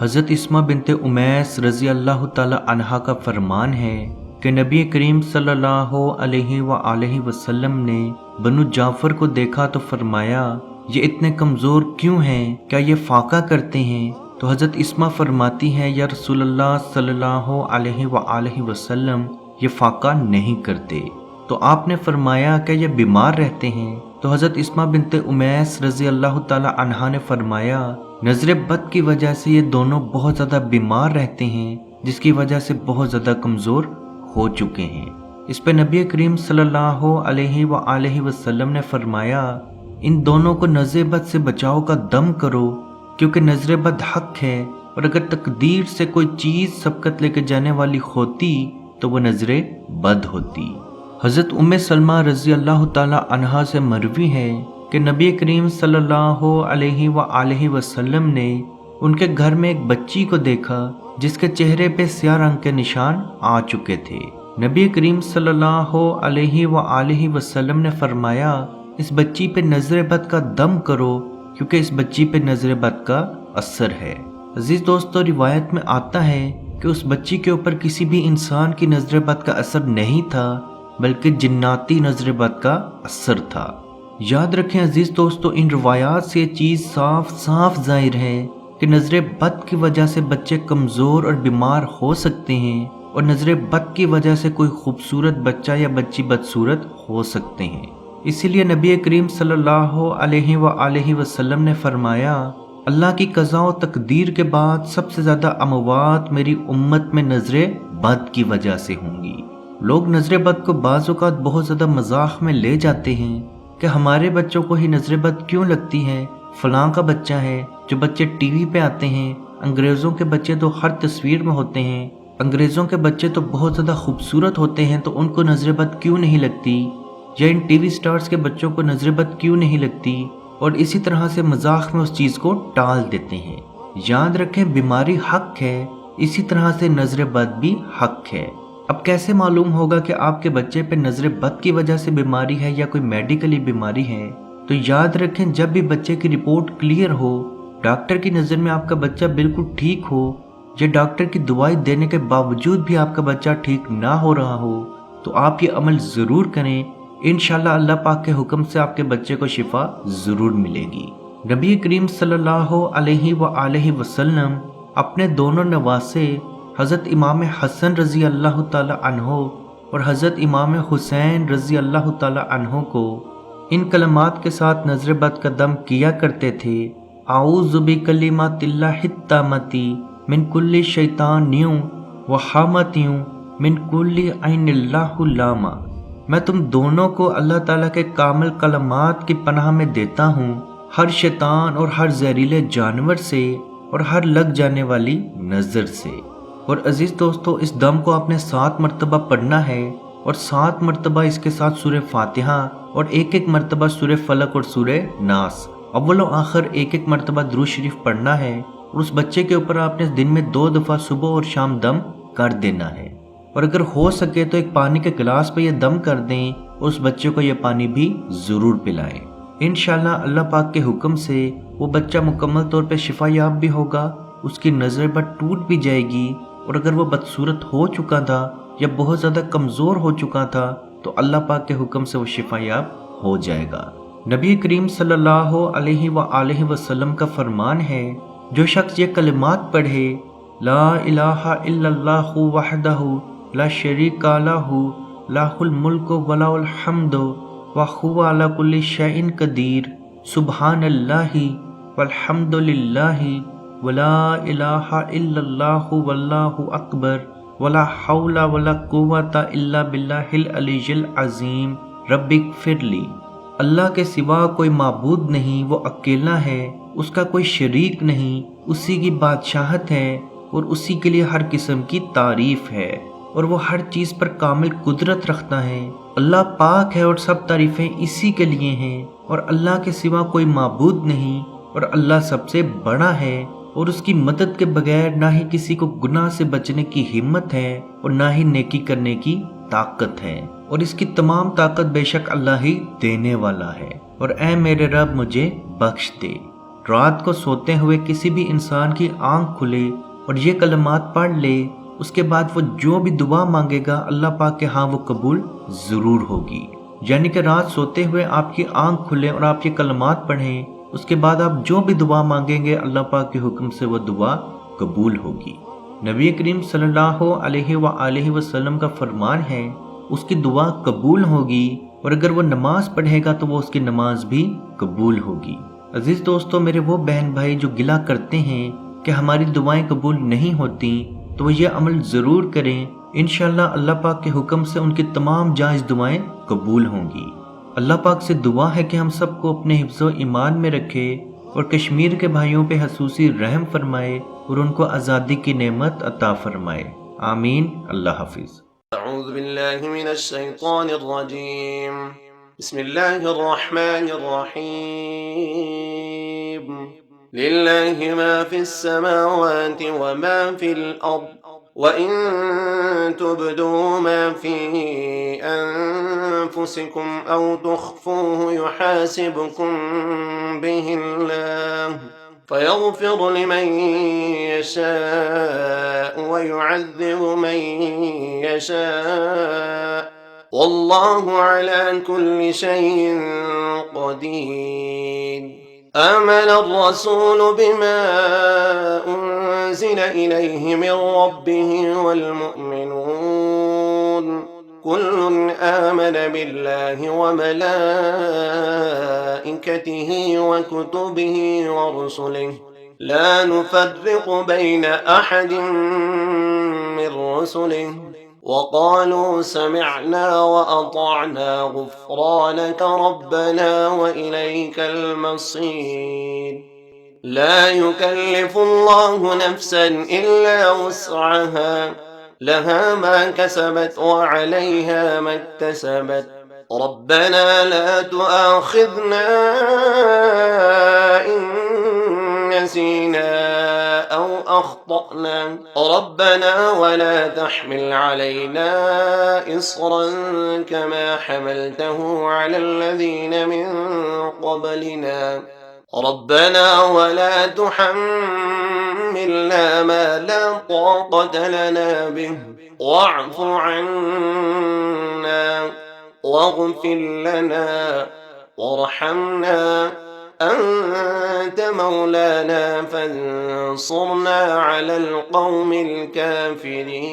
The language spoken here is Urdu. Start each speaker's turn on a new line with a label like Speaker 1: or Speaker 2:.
Speaker 1: حضرت اسما بنت امیس رضی اللہ تعالی عنہا کا فرمان ہے کہ نبی کریم صلی اللہ علیہ وآلہ وسلم نے بنو جعفر کو دیکھا تو فرمایا یہ اتنے کمزور کیوں ہیں، کیا یہ فاقہ کرتے ہیں؟ تو حضرت اسما فرماتی ہیں یا رسول اللہ صلی اللہ علیہ وآلہ وسلم یہ فاقہ نہیں کرتے۔ تو آپ نے فرمایا کہ یہ بیمار رہتے ہیں؟ تو حضرت اسما بنت امیس رضی اللہ تعالی عنہا نے فرمایا نظر بد کی وجہ سے یہ دونوں بہت زیادہ بیمار رہتے ہیں، جس کی وجہ سے بہت زیادہ کمزور ہو چکے ہیں۔ اس پہ نبی کریم صلی اللہ علیہ وآلہ وسلم نے فرمایا ان دونوں کو نظر بد سے بچاؤ کا دم کرو، کیونکہ نظر بد حق ہے، اور اگر تقدیر سے کوئی چیز سبقت لے کے جانے والی ہوتی تو وہ نظر بد ہوتی۔ حضرت سلمہ رضی اللہ تعالی عنہا سے مروی ہے کہ نبی کریم صلی اللہ علیہ وآلہ وسلم نے ان کے گھر میں ایک بچی کو دیکھا جس کے چہرے پہ سیاہ رنگ کے نشان آ چکے تھے۔ نبی کریم صلی اللہ علیہ وآلہ وسلم نے فرمایا اس بچی پہ نظر بد کا دم کرو، کیونکہ اس بچی پہ نظر بد کا اثر ہے۔ عزیز دوستو، روایت میں آتا ہے کہ اس بچی کے اوپر کسی بھی انسان کی نظر بد کا اثر نہیں تھا، بلکہ جناتی نظر بد کا اثر تھا۔ یاد رکھیں عزیز دوستو، ان روایات سے یہ چیز صاف صاف ظاہر ہے کہ نظر بد کی وجہ سے بچے کمزور اور بیمار ہو سکتے ہیں، اور نظر بد کی وجہ سے کوئی خوبصورت بچہ یا بچی بدصورت ہو سکتے ہیں۔ اسی لیے نبی کریم صلی اللہ علیہ وآلہ وسلم نے فرمایا اللہ کی قضاء و تقدیر کے بعد سب سے زیادہ اموات میری امت میں نظر بد کی وجہ سے ہوں گی۔ لوگ نظر بد کو بعض اوقات بہت زیادہ مذاق میں لے جاتے ہیں کہ ہمارے بچوں کو ہی نظر بد کیوں لگتی ہے، فلاں کا بچہ ہے۔ جو بچے ٹی وی پہ آتے ہیں، انگریزوں کے بچے تو ہر تصویر میں ہوتے ہیں، انگریزوں کے بچے تو بہت زیادہ خوبصورت ہوتے ہیں، تو ان کو نظر بد کیوں نہیں لگتی، یا ان ٹی وی سٹارز کے بچوں کو نظر بد کیوں نہیں لگتی، اور اسی طرح سے مذاق میں اس چیز کو ٹال دیتے ہیں۔ یاد رکھیں بیماری حق ہے، اسی طرح سے نظر بد بھی حق ہے۔ اب کیسے معلوم ہوگا کہ آپ کے بچے پہ نظر بد کی وجہ سے بیماری ہے یا کوئی میڈیکلی بیماری ہے؟ تو یاد رکھیں جب بھی بچے کی رپورٹ کلیئر ہو، ڈاکٹر کی نظر میں آپ کا بچہ بالکل ٹھیک ہو، یا ڈاکٹر کی دوائی دینے کے باوجود بھی آپ کا بچہ ٹھیک نہ ہو رہا ہو، تو آپ یہ عمل ضرور کریں، انشاءاللہ اللہ پاک کے حکم سے آپ کے بچے کو شفا ضرور ملے گی۔ نبی کریم صلی اللہ علیہ وآلہ وسلم اپنے دونوں نواسے حضرت امام حسن رضی اللہ تعالی عنہ اور حضرت امام حسین رضی اللہ تعالی عنہ کو ان کلمات کے ساتھ نظر بد کا دم کیا کرتے تھے، اعوذ بکلمات اللہ التامۃ من کل شیطان و حامۃ من کل عین اللہ لامہ۔ میں تم دونوں کو اللہ تعالیٰ کے کامل کلمات کی پناہ میں دیتا ہوں، ہر شیطان اور ہر زہریلے جانور سے اور ہر لگ جانے والی نظر سے۔ اور عزیز دوستو، اس دم کو آپ نے 7 مرتبہ پڑھنا ہے، اور 7 مرتبہ اس کے ساتھ سورہ فاتحہ اور ایک مرتبہ سورہ فلق اور سورہ ناس، اول و آخر ایک مرتبہ درود شریف پڑھنا ہے، اور اس بچے کے اوپر آپ نے دن میں 2 دفعہ صبح اور شام دم کر دینا ہے، اور اگر ہو سکے تو ایک پانی کے گلاس پہ یہ دم کر دیں اور اس بچے کو یہ پانی بھی ضرور پلائیں۔ انشاءاللہ اللہ پاک کے حکم سے وہ بچہ مکمل طور پہ شفا یاب بھی ہوگا، اس کی نظر بد ٹوٹ بھی جائے گی، اور اگر وہ بدصورت ہو چکا تھا یا بہت زیادہ کمزور ہو چکا تھا تو اللہ پاک کے حکم سے وہ شفا یاب ہو جائے گا۔ نبی کریم صلی اللہ علیہ وآلہ وسلم کا فرمان ہے جو شخص یہ کلمات پڑھے لا الہ الا اللہ وحدہ لا شریک لہ لہ الملک ولہ الحمد وہو علی کل شیء قدیر سبحان اللہ والحمد للہ ولا الہ الا اللہ واللہ اکبر ولا حول ولا قوۃ الا باللہ العلی العظیم رب اغفر لی۔ اللہ کے سوا کوئی معبود نہیں، وہ اکیلا ہے، اس کا کوئی شریک نہیں، اسی کی بادشاہت ہے اور اسی کے لیے ہر قسم کی تعریف ہے، اور وہ ہر چیز پر کامل قدرت رکھتا ہے۔ اللہ پاک ہے اور سب تعریفیں اسی کے لیے ہیں، اور اللہ کے سوا کوئی معبود نہیں، اور اللہ سب سے بڑا ہے، اور اس کی مدد کے بغیر نہ ہی کسی کو گناہ سے بچنے کی ہمت ہے اور نہ ہی نیکی کرنے کی طاقت ہے، اور اس کی تمام طاقت بے شک اللہ ہی دینے والا ہے، اور اے میرے رب مجھے بخش دے۔ رات کو سوتے ہوئے کسی بھی انسان کی آنکھ کھلے اور یہ کلمات پڑھ لے، اس کے بعد وہ جو بھی دعا مانگے گا اللہ پاک کے ہاں وہ قبول ضرور ہوگی۔ یعنی کہ رات سوتے ہوئے آپ کی آنکھ کھلے اور آپ یہ کلمات پڑھیں، اس کے بعد آپ جو بھی دعا مانگیں گے اللہ پاک کے حکم سے وہ دعا قبول ہوگی۔ نبی کریم صلی اللہ علیہ وآلہ وسلم کا فرمان ہے اس کی دعا قبول ہوگی، اور اگر وہ نماز پڑھے گا تو وہ اس کی نماز بھی قبول ہوگی۔ عزیز دوستو، میرے وہ بہن بھائی جو گلہ کرتے ہیں کہ ہماری دعائیں قبول نہیں ہوتی، تو وہ یہ عمل ضرور کریں، انشاءاللہ اللہ پاک کے حکم سے ان کی تمام جائز دعائیں قبول ہوں گی۔ اللہ پاک سے دعا ہے کہ ہم سب کو اپنے حفظ و ایمان میں رکھے اور کشمیر کے بھائیوں پہ خصوصی رحم فرمائے اور ان کو آزادی کی نعمت عطا فرمائے، آمین۔ اللہ حافظ۔
Speaker 2: اعوذ باللہ من الشیطان الرجیم، بسم اللہ الرحمن الرحیم، للہ ما فی السماوات وما فی الارض وَإِن تُبْدُوا مَا فِي أَنفُسِكُمْ أَوْ تُخْفُوهُ يُحَاسِبْكُم بِهِ اللَّهُ فَيَغْفِرُ لِمَن يَشَاءُ وَيُعَذِّبُ مَن يَشَاءُ وَاللَّهُ عَلَى كُلِّ شَيْءٍ قَدِيرٌ۔ آمن الرسول بما أنزل إليه من ربه والمؤمنون كل آمن بالله وملائكته وكتبه ورسله لا نفرق بين أحد من رسله وقالوا سمعنا وأطعنا غفرانك ربنا وإليك المصير۔ لا يكلف الله نفسا إلا وسعها، لها ما كسبت وعليها ما اكتسبت، ربنا لا تؤاخذنا إن نسينا أو أخطأنا، ربنا ولا تحمل علينا إصرا كما حملته على الذين من قبلنا، ربنا ولا تحملنا ما لا طاقة لنا به، واعف عنا واغفر لنا وارحمنا، أنت مولانا فانصرنا على القوم الكافرين۔